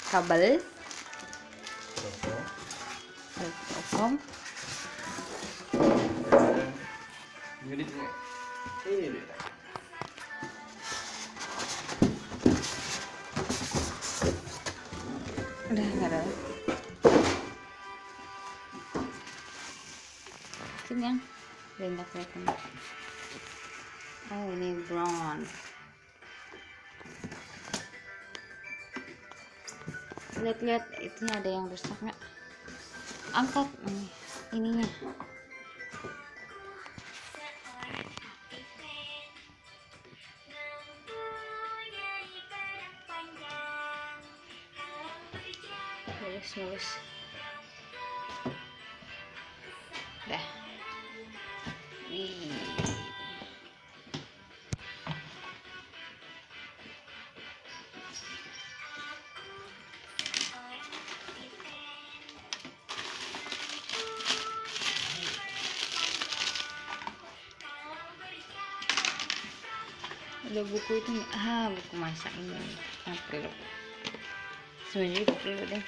kabel telepon, telepon dan ini deh. udah nggak ada sini yang nggak kelihatan. Oh ini brown. Lihat-lihat itu ada yang rusak nggak? Angkat ininya. Mulus. Dah. Wih. Ada buku itu nih. Buku masak ini yang perlu. Sebenarnya itu perlu deh.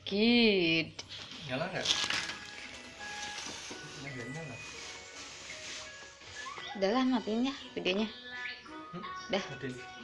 Kid. Nyala nggak? Nyala. Udah lah matiin ya videonya. Dah. Matiin.